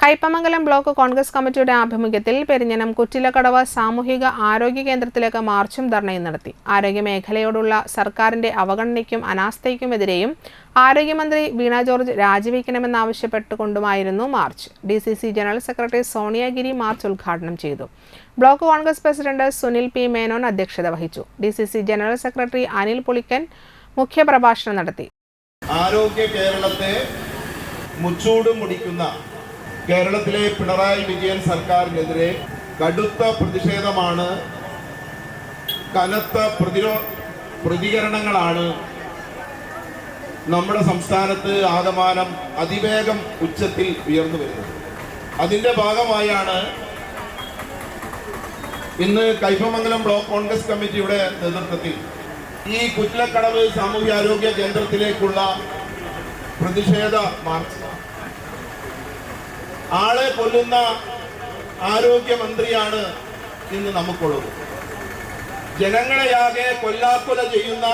Kaipamangalam block Congress കമ്മിറ്റിയുടെ ആഭിമുഖ്യത്തിൽ പെരിഞ്ഞനം കുറ്റിലക്കടവ് സാമൂഹിക ആരോഗ്യ കേന്ദ്രത്തിലേക്ക് മാർച്ചും ധർണയും നടത്തി. ആരോഗ്യമേഖലയോടുള്ള സർക്കാരിന്റെ അവഗണനയ്ക്കും അനാസ്ഥയ്ക്കുമെതിരെയും ആരോഗ്യമന്ത്രി വീണ ജോർജ് രാജിവെക്കണമെന്നാവശ്യപ്പെട്ടുകൊണ്ടുമായിരുന്നു march. DCC general secretary Sonia Giri march ഉദ്ഘാടനം ചെയ്തു. Block Congress president Sunil P. Menon അധ്യക്ഷത വഹിച്ചു. DCC ജനറൽ സെക്രട്ടറി അനിൽ പുളിക്കൻ മുഖ്യപ്രഭാഷണം നടത്തി. ആരോഗ്യ കേരളത്തെ മുച്ചൂട് മുടിക്കുന്ന കേരളത്തിലെ പിണറായി വിജയൻ സർക്കാരിനെതിരെ കടുത്ത പ്രതിഷേധമാണ്, കനത്ത പ്രതികരണങ്ങളാണ് നമ്മുടെ സംസ്ഥാനത്ത് ആകമാനം അതിവേഗം ഉച്ചത്തിൽ ഉയർന്നു വരുന്നത്. അതിൻ്റെ ഭാഗമായാണ് ഇന്ന് കയ്പമംഗലം ബ്ലോക്ക് കോൺഗ്രസ് കമ്മിറ്റിയുടെ നേതൃത്വത്തിൽ ഈ കുറ്റിലക്കടവ് സാമൂഹ്യാരോഗ്യ കേന്ദ്രത്തിലേക്കുള്ള പ്രതിഷേധ മാർച്ച്. ആളെ കൊല്ലുന്ന ആരോഗ്യമന്ത്രിയാണ് ഇന്ന് നമുക്കുള്ളത്. ജനങ്ങളെയാകെ കൊല്ലാക്കൊല ചെയ്യുന്ന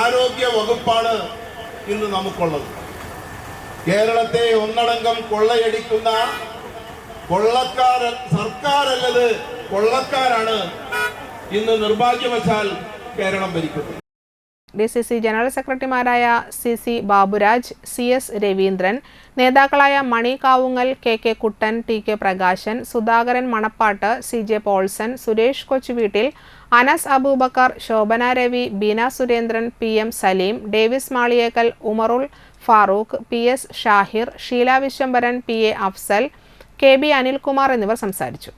ആരോഗ്യ വകുപ്പാണ് ഇന്ന് നമുക്കുള്ളത്. കേരളത്തെ ഒന്നടങ്കം കൊള്ളയടിക്കുന്ന സർക്കാരല്ലത് കൊള്ളക്കാരാണ് ഇന്ന് നിർഭാഗ്യവശാൽ കേരളം ഭരിക്കുന്നത്. DCC ജനറൽ സെക്രട്ടറിമാരായ CC ബാബുരാജ്, CS രവീന്ദ്രൻ, നേതാക്കളായ Mani Kavungal, KK Kuttan, TK Prakashan, Sudhakaran Manappattu, CJ Paulson, Suresh Kochuveettil, Anas Abubakar, Shobhana Ravi, Beena Surendran, PM Saleem, Davis Maliyekkal, Umarul Farooq, PS Shahir, Sheela Vishwambharan, PA Afsal, KB Anilkumar എന്നിവർ സംസാരിച്ചു.